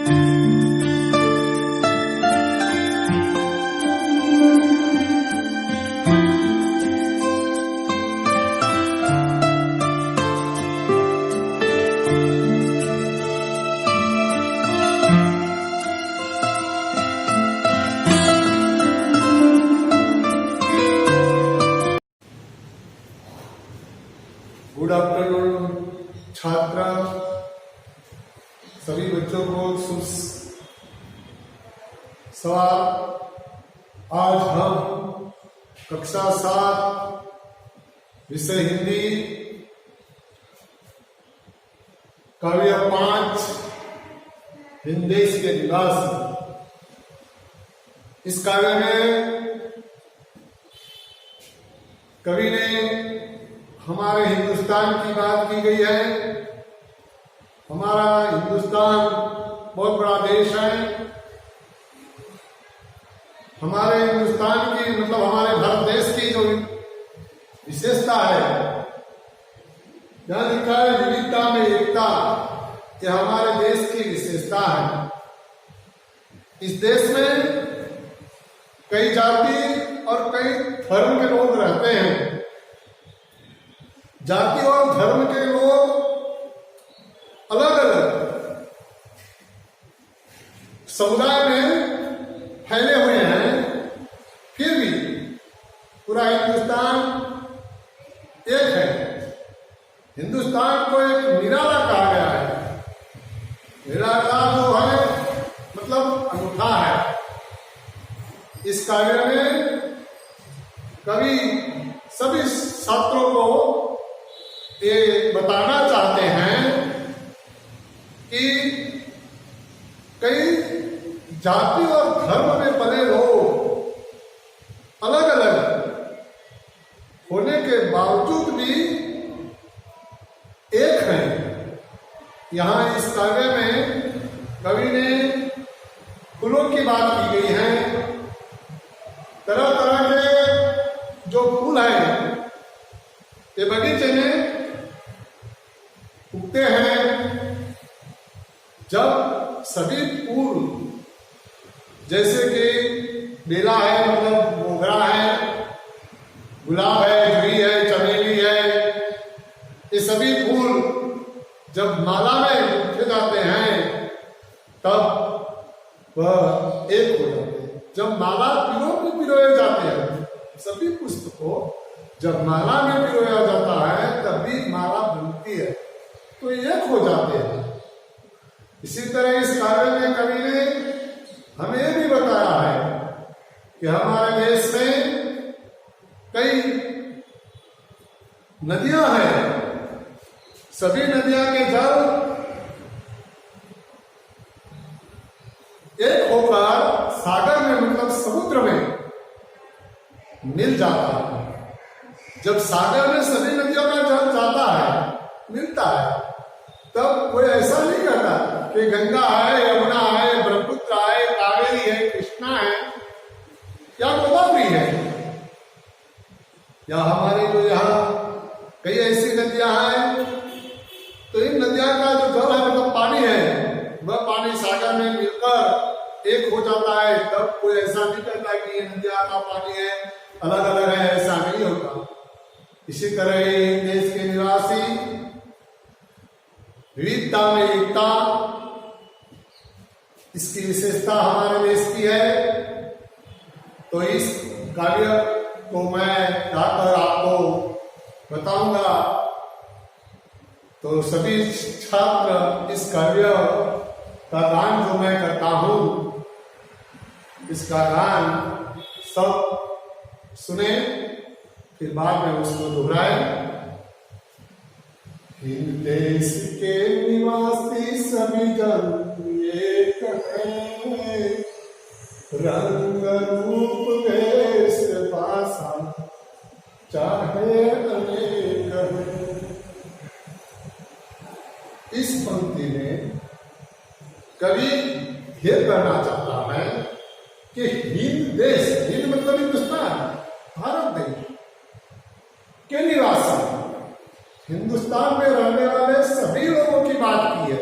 Good afternoon छात्र, सभी बच्चों को शुभ सवार। आज हम कक्षा 7 विषय हिंदी काव्य 5 हिंदेश के निवासी, इस काव्य में कवि ने हमारे हिंदुस्तान की बात की गई है। हमारा हिंदुस्तान बहुत बड़ा देश है। हमारे हिंदुस्तान की मतलब हमारे भारत देश की जो विशेषता है, यहां लिखा है विविधता में एकता, यह हमारे देश की विशेषता है। इस देश में कई जाति और कई धर्म के लोग रहते हैं। जाति और धर्म के लोग अलग अलग समुदाय में फैले हुए हैं, फिर भी पूरा हिंदुस्तान एक है। हिंदुस्तान को एक निराला कहा गया है। निराला जो है मतलब अनूठा है। इस काव्य में कवि सभी छात्रों को ये बताना चाहते हैं कि कई जाति और धर्म में पले लोग अलग अलग होने के बावजूद भी एक हैं। यहाँ इस काव्य में कवि ने फूलों की बात की गई है। तरह तरह के जो फूल हैं ये बगीचे में उगते हैं। जब सभी फूल जैसे कि बेला है मतलब मोगरा है, गुलाब है, जुही है, चमेली है, ये सभी फूल जब माला में उठे जाते हैं तब वह एक हो जाते हैं। जब माला पिरोए जाते हैं, सभी पुष्प को जब माला में पिरोया जाता है तभी माला बनती है, तो एक हो जाते हैं। इसी तरह इस काव्य में कवि ने हमें यह भी बताया है कि हमारे देश में कई नदियां हैं। सभी नदियां के जल एक होकर सागर में मतलब समुद्र में मिल जाता है। जब सागर में सभी नदियों का जल जाता है, मिलता है, तब कोई ऐसा नहीं कहता कि गंगा है, यमुना है, ब्रह्मपुत्र है, कावेरी है, कृष्णा है या गोदावरी है। या हमारे जो यहाँ कई ऐसी नदियां हैं, तो इन नदियों का जो जल है मतलब पानी है, वह पानी सागर में मिलकर एक हो जाता है। तब कोई ऐसा नहीं कहता कि ये नदियां का पानी है, अलग अलग है, ऐसा नहीं होता। इसी तरह ही देश के निवासी विविधता में एकता, इसकी विशेषता हमारे देश की है। तो इस काव्य को मैं गाकर आपको बताऊंगा। तो सभी छात्र इस काव्य का गान जो मैं करता हूं, इसका गान सब सुने, फिर बाद में उसको दोहराए। हिंद देश के निवासी सभी जन एक हैं, रंग रूप वेश भाषा चाहे अनेक हैं। इस पंक्ति में कवि यह कहना चाहता है कि हिंद देश, हिंद मतलब हिंदुस्तान, भारत देश के निवासी, हिंदुस्तान में रहने वाले सभी लोगों की बात की है।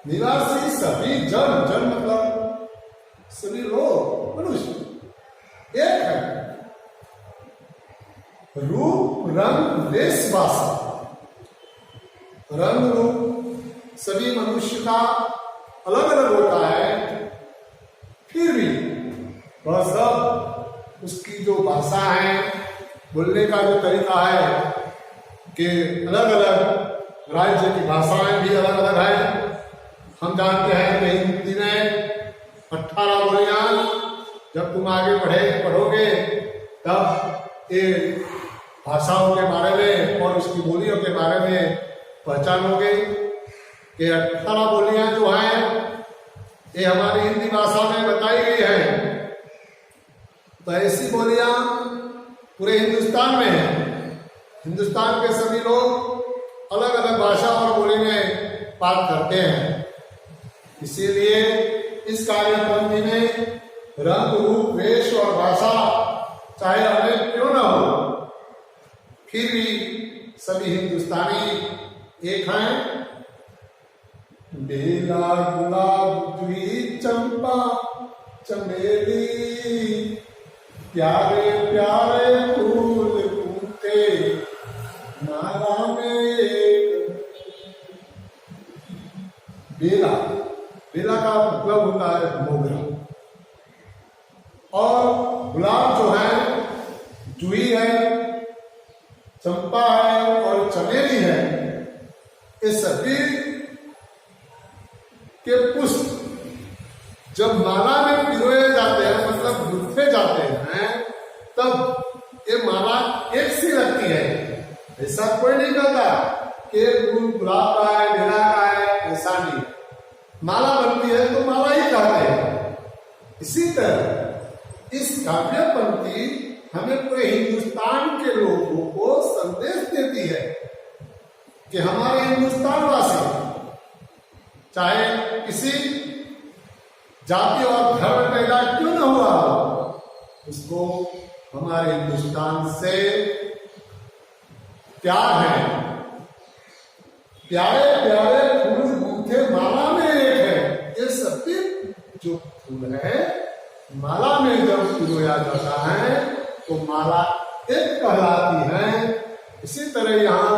निवासी सभी जन, जन मतलब सभी लोग, मनुष्य एक है। रूप रंग देश भाषा, रंग रूप सभी मनुष्य का अलग अलग होता है, फिर भी वह सब उसकी जो भाषा है, बोलने का जो तरीका है कि अलग अलग राज्य की भाषाएं भी अलग अलग है। हम जानते हैं कि हिंदी में 18 बोलियां, जब तुम आगे पढ़ोगे तब ये भाषाओं के बारे में और उसकी बोलियों के बारे में पहचानोगे कि 18 बोलियां जो हैं ये हमारी हिंदी भाषा में बताई गई है। तो ऐसी बोलियां पूरे हिंदुस्तान में है। हिंदुस्तान के सभी लोग अलग अलग भाषा और बोली में बात करते हैं। इसीलिए इस कार्यपंक्ति में रंग रूप वेश और भाषा चाहे अनेक क्यों न हो, फिर भी सभी हिंदुस्तानी एक हैं। बेला गुलाब जूही चंपा चमेली, प्यारे प्यारे फूल फूटे माला में एक। बेला, बेला का मतलब होता है मोगरा, और गुलाब जो है जूही है, चंपा है और चमेली है। ये सभी के पुष्प जब माला में पिरोए जाते हैं, मतलब गुंथे जाते हैं, तब ये माला एक सी लगती है। ऐसा कोई नहीं कहता कि फूल गुलाब का है, बेला का है, ऐसा नहीं। माला बनती है तो माला ही कहते हैं। इसी तरह इस काव्य पंक्ति हमें पूरे हिंदुस्तान के लोगों को संदेश देती है कि हमारे हिंदुस्तान वासी चाहे किसी जाति और धर्म पैदा क्यों न हुआ हो, उसको हमारे हिंदुस्तान से प्यार है। प्यारे प्यारे फूल गूंथे माला में एक है। ये सभी जो फूल है माला में जब पिरोया जाता है तो माला एक कहलाती है। इसी तरह यहाँ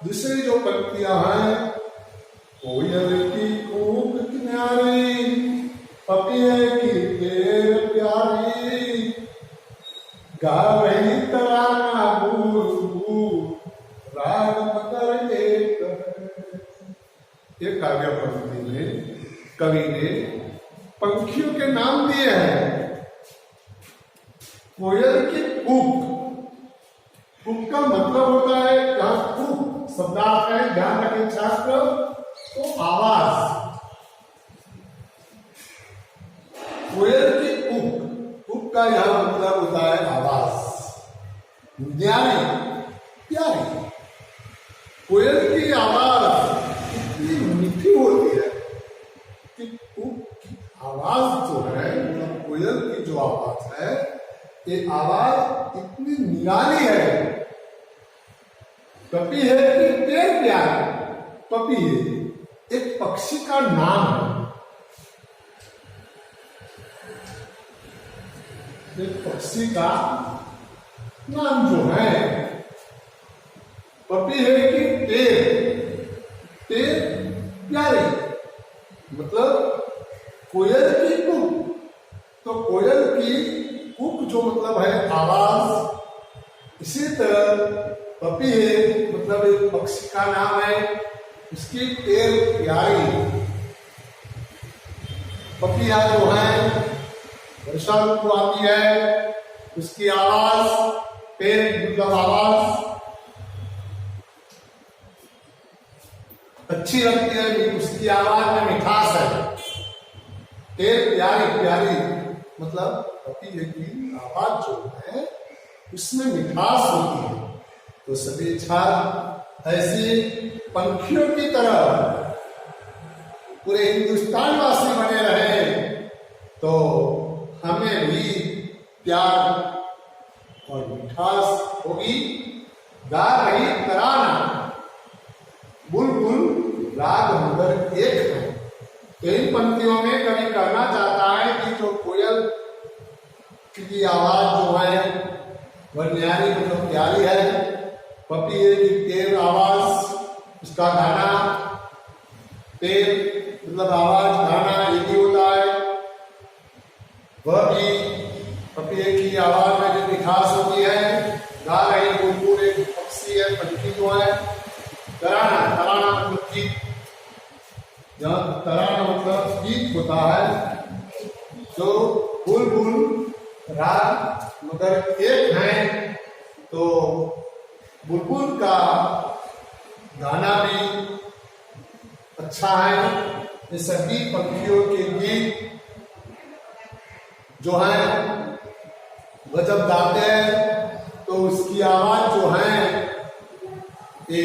दूसरी जो पंक्तियां हैं, कोयल की कूक किनारी, पपिये की टेर प्यारी, गा रही तराना बूर बूर राग मगर एक। ये काव्य पंक्ति में कवि ने पंखियों के नाम दिए हैं। कोयल की कूक, कूक का मतलब होता है, यहाँ कूक शब्दार्थ है, ध्यान रखें छात्र, तो आवाज। कोयल की कूक, कूक का यहां मतलब होता है आवाज। न्यारी, प्यारी। कोयल की आवाज इतनी मीठी होती है कि कूक की आवाज जो है, मतलब कोयल की जो आवाज है, ये आवाज इतनी निराली है। पपी है कि टेर प्यारी। पपी है एक पक्षी का नाम है। एक पक्षी का नाम जो है, पपी है कि टेर, टेर प्यारी, मतलब कोयल की कूक। तो कोयल की कूक जो मतलब है आवाज। इसी तरह पपी है मतलब एक पक्षी का नाम है, उसकी टेर प्यारी। पपिया जो है वर्षा ऋतु आती है, उसकी आवाज, टेर मतलब आवाज अच्छी लगती है, उसकी आवाज में मिठास है। टेर प्यारी, प्यारी मतलब पपी की आवाज जो है उसमें मिठास होती है। तो सभी छात्र ऐसी पंखियों की तरह पूरे हिंदुस्तान वासी बने रहे, तो हमें भी प्यार और मिठास होगी। गा रही तराना, बुलबुल राग मगर एक है। इन पंक्तियों में कवि कहना चाहता है कि जो कोयल की आवाज जो है वह न्यारी मतलब प्यारी है, पपीहे की तेज आवाज, उसका गाना, तेज मतलब आवाज, गाना एक ही होता है। वह भी पपीहे की आवाज में जो मिठास होती है, गा रही बुलबुल एक पक्षी है, पंछी जो है, तराना, तराना मतलब गीत, जहाँ तराना मतलब गीत होता है, जो बुलबुल राग मगर एक है, तो बुलबुल का गाना भी अच्छा है। ये सभी पंखियों के गीत जो है वह जब गाते हैं तो उसकी आवाज जो है ये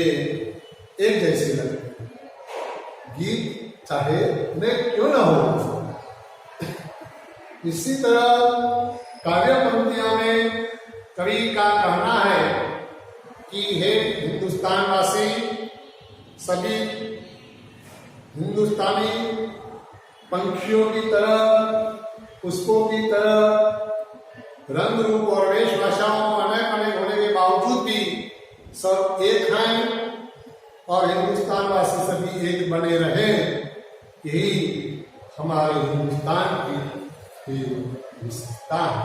एक जैसी लगती है, गीत चाहे उन्हें क्यों ना हो। इसी तरह काव्य पंक्तियों में कवि का कहना है कि हे हिंदुस्तान वासी, सभी हिंदुस्तानी पंखियों की तरह, पुष्पों की तरह रंग रूप और वेशभूषाओं अनेक अनेक होने के बावजूद भी सब एक हैं और हिंदुस्तान वासी सभी एक बने रहे। यही हमारे हिंदुस्तान की विशेषता है।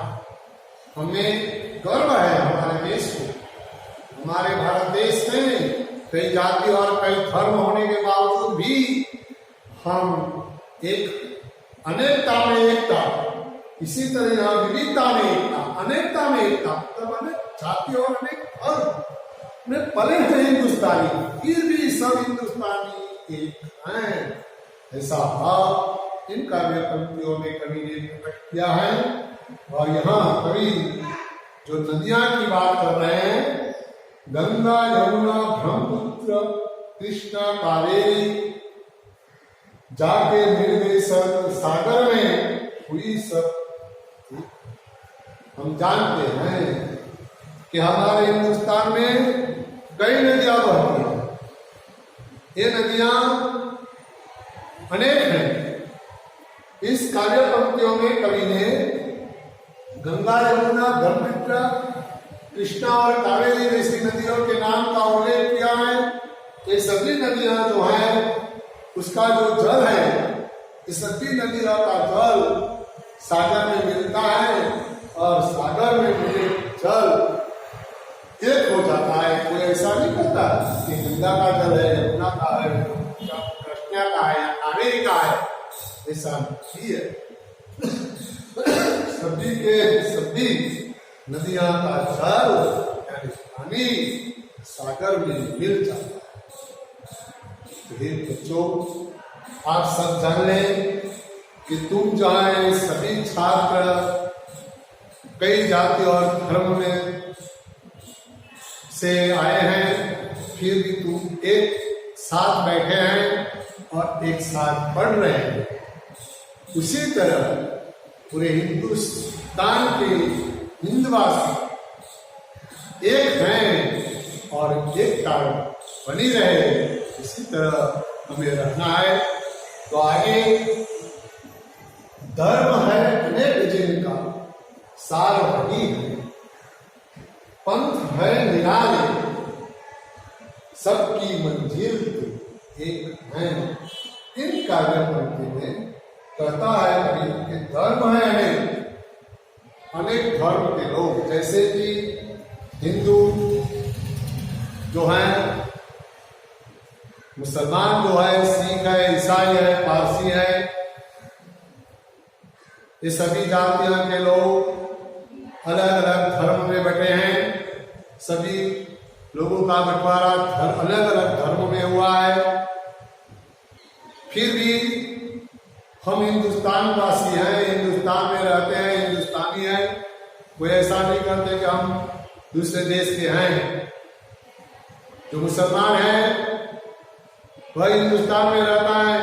हमें गर्व है हमारे देश को। हमारे भारत देश में कई जाति और कई धर्म होने के बावजूद भी हम एक अनेकता में एकता, इसी तरह यहाँ विविधता में एकता, अनेकता में एकता, मतलब अनेक जाति और अनेक धर्म में पले हैं हिंदुस्तानी, फिर भी सब हिंदुस्तानी एक हैं। ऐसा भाव इन काव्य पंक्तियों में कवि ने प्रकट किया है। और यहाँ कवि जो नदियां की बात कर रहे हैं, गंगा यमुना ब्रह्मपुत्र कृष्णा कावेरी जाके मिल सागर में हुई सब। हम जानते हैं कि हमारे हिंदुस्तान में कई नदियां बहती हैं। ये नदियां अनेक हैं। इस काव्य पंक्तियों में कवि ने गंगा यमुना ब्रह्मपुत्र कृष्णा और कावेरी जैसी नदियों के नाम का उल्लेख किया है। ये सभी नदियां जो है उसका जो जल है, ये सभी नदियों का जल सागर में मिलता है और सागर में मिले जल एक हो जाता है। कोई ऐसा नहीं करता कि गंगा का जल है, यमुना का है, कृष्णा का है या कावेरी का है, ऐसा नहीं है। सभी के सभी नदियां का जल यानी पानी सागर में मिल जाता है। बच्चों, आप सब जान लें कि तुम जो है सभी छात्र कई जाति और धर्म में से आए हैं, फिर भी तुम एक साथ बैठे हैं और एक साथ पढ़ रहे हैं। उसी तरह पूरे हिंदुस्तान के हिंदवासी एक हैं और एक कारण बनी रहे। इसी तरह हमें रहना है। तो आगे धर्म है अनेक जिनका सार वही है, पंथ है निराले सबकी मंजिल एक है। इन काव्य पंक्ति में कहता है कि धर्म है अनेक धर्म के लोग, जैसे कि हिंदू जो है, मुसलमान जो है, सिख है, ईसाई है, पारसी है, ये सभी जातियों के लोग अलग अलग धर्म में बटे हैं। सभी लोगों का बंटवारा अलग अलग धर्म में हुआ है। फिर भी हम हिंदुस्तान वासी हैं, हिंदुस्तान में रहते हैं, हिंदुस्तानी हैं। कोई ऐसा नहीं करते कि हम दूसरे देश के हैं। जो मुसलमान है वह हिंदुस्तान में रहता है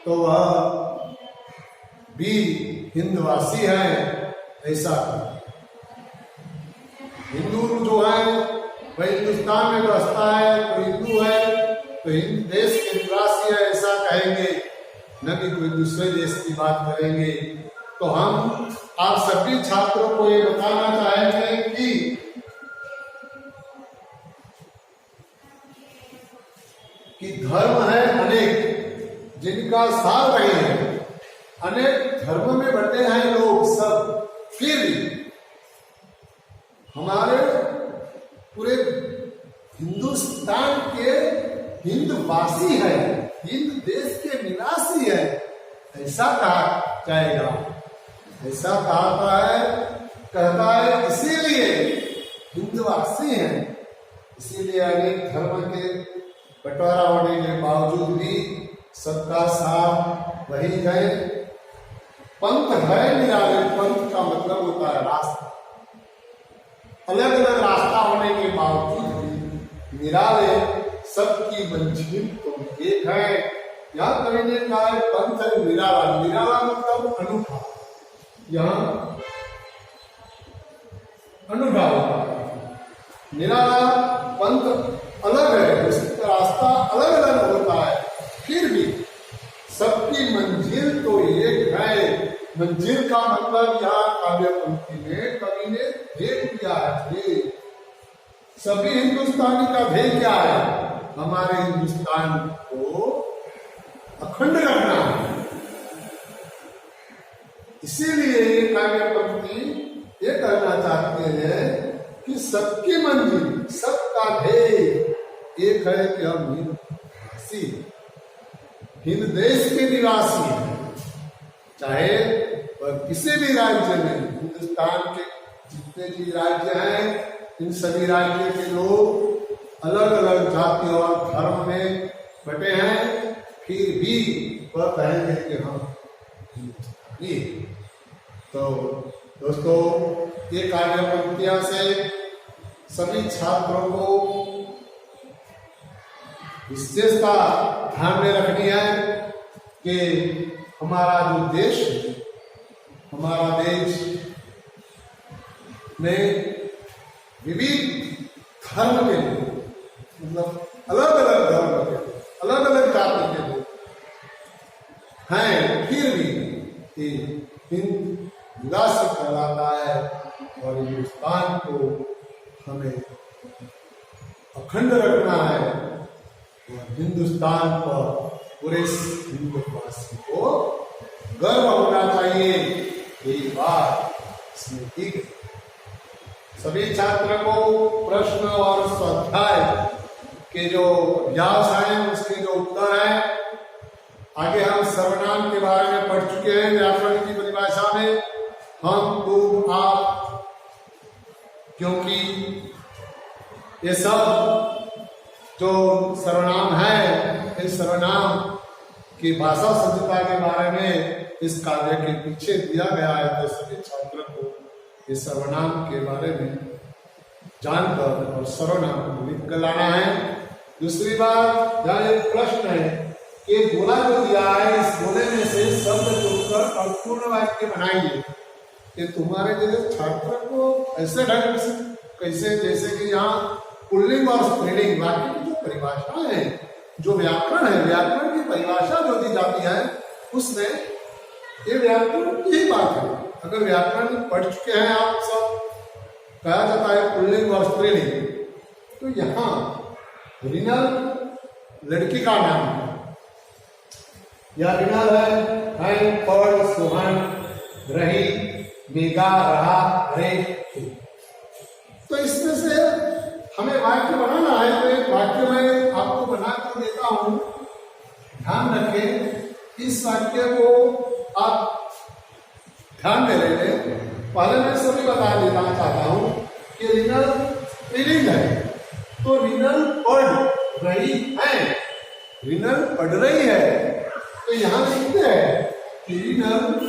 तो वह भी हिंदवासी है, ऐसा। हिंदू जो है वह हिंदुस्तान में बसता है, तो हिंदू है तो हिंदू देश के निवासी है, ऐसा कहेंगे। न कि कोई दूसरे देश की बात करेंगे। तो हम आप सभी छात्रों को ये बताना चाहेंगे कि धर्म है अनेक, जिनका सार रहे हैं, अनेक धर्म में बटे हैं लोग सब, फिर हमारे पूरे हिंदुस्तान के हिंदवासी है, हिंद देश के निवासी है, ऐसा कहा जाएगा, ऐसा कहता है इसीलिए हिंदवासी हैं। इसीलिए अनेक धर्म के बंटवारा होने के बावजूद भी सबका साथ वही है। पंथ है निराले, पंथ का मतलब होता है रास्ता। अलग अलग रास्ता होने के बावजूद भी निराले, सबकी मंजिल तो एक है। यहाँ कवि ने कहा है पंथ है निराला, निराला मतलब अनूठा, यहाँ अनूठा होता है। निराला पंथ अलग है, उसका रास्ता अलग अलग होता है, फिर भी सबकी मंजिल तो एक है। मंजिल का मतलब यहाँ काव्य पंक्ति में कवि ने ध्येय किया है। सभी हिंदुस्तानी का ध्येय क्या है? हमारे हिंदुस्तान को अखंड रखना है। इसीलिए ये काव्य पंक्ति ये कहना चाहते हैं कि सबकी मंजिल, सबका ध्येय एक है कि हम हिंदवासी, हिंद देश के निवासी हैं। चाहे वह किसी भी राज्य में, हिंदुस्तान के जितने भी राज्य हैं, इन सभी राज्यों के लोग अलग अलग जाति और धर्म में बटे हैं, फिर भी वह कहेंगे कि हम हिंदुस्तानी। तो दोस्तों, ये काव्य पंक्तियां से सभी छात्रों को विशेषता ध्यान में रखनी है कि हमारा जो देश है, हमारा देश में विविध धर्म के लोग, मतलब अलग अलग धर्म के, अलग अलग जाति के लोग हैं, फिर भी हिंद निवासी कहलाता है। और हिंदुस्तान को हमें अखंड रखना है और हिंदुस्तान पर पूरे हिंदुवासी को गर्व होना चाहिए। यही बात इसमें की गई। सभी छात्रों को प्रश्न और स्वाध्याय के जो अभ्यास हैं, उसके जो उत्तर हैं, आगे हम सर्वनाम के बारे में पढ़ चुके हैं। व्याकरण की परिभाषा में हम, तुम, आप, क्योंकि ये सब जो सर्वनाम है, इस सर्वनाम की भाषा संहिता के बारे में इस काव्य के पीछे दिया गया है। तो सभी छात्रों को इस सर्वनाम के बारे में जानकर और सर्वनाम को लिख कर लाना है। दूसरी बात, यहाँ एक प्रश्न है कि गोला जो दिया है, इस गोले में से शब्द जोड़कर और पूर्ण वाक्य बनाइए। कि तुम्हारे जैसे छात्र को ऐसे ढंग से कैसे, जैसे कि यहाँ पुल्लिंग और स्त्रीलिंग वाक्य की जो परिभाषा है, जो व्याकरण है, व्याकरण की परिभाषा जो दी जाती है, उसमें ये व्याकरण की ही बात है। अगर व्याकरण पढ़ चुके हैं आप सब, कहा जाता है पुल्लिंग और स्त्रीलिंग, तो यहाँ रिनल लड़की का नाम है, या रिनल है, पढ़, सुहन, रही, मेगा, रहा, रे। तो इसमें से हमें वाक्य बनाना है। तो एक वाक्य मैं आपको बनाकर देता हूं, ध्यान रखें। इस वाक्य को आप ध्यान में ले लें। पहले मैं सभी बता देना चाहता हूं कि रिनल स्त्रीलिंग है, तो रिनल पढ़ रही है, रिनल पढ़ रही है। तो यहां लिखते हैं कि रिनल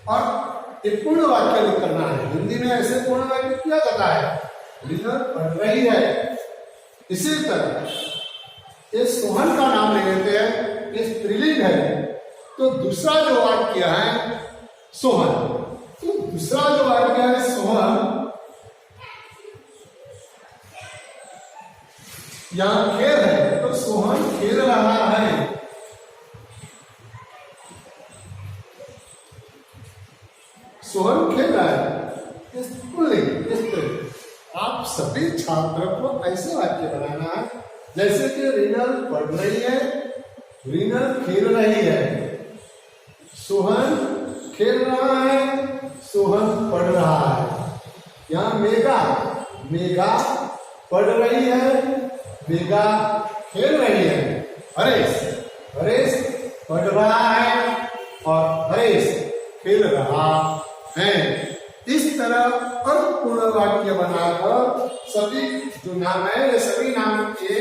और एक पूर्ण वाक्य लिख करना है। हिंदी में ऐसे पूर्ण वाक्य किया जाता है, रिनल पढ़ रही है। इसी तरह ये सोहन का नाम ले लेते हैं, ये स्त्रीलिंग है, तो दूसरा जो वाक्य है सोहन, तो दूसरा जो वाक्य है सोहन यहाँ खेल है तो सोहन खेल रहा है। सोहन खेल रहा है। आप सभी छात्रों को ऐसे वाक्य बनाना है जैसे कि रीनल पढ़ रही है, रीनल खेल रही है, सोहन खेल रहा है, सोहन पढ़ रहा है। यहाँ मेघा, मेघा पढ़ रही है, मेघा खेल रही है। हरेश, हरेश पढ़ रहा है और हरेश खेल रहा है। इस तरह अर्थपूर्ण वाक्य बनाकर सभी जो नाम है सभी नाम के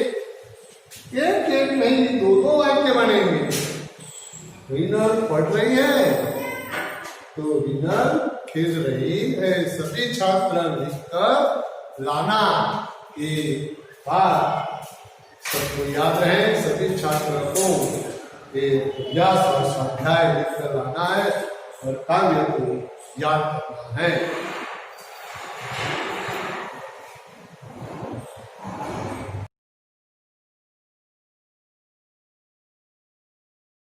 एक नहीं दो वाक्य बनेंगे। रीनल पढ़ रही है तो रीनल खेल रही है। सभी छात्र लिखकर लाना। ये बात सबको याद रहे। सभी छात्रों को ये अभ्यास और स्वाध्याय लिखकर लाना है और काव्य को याद करना है।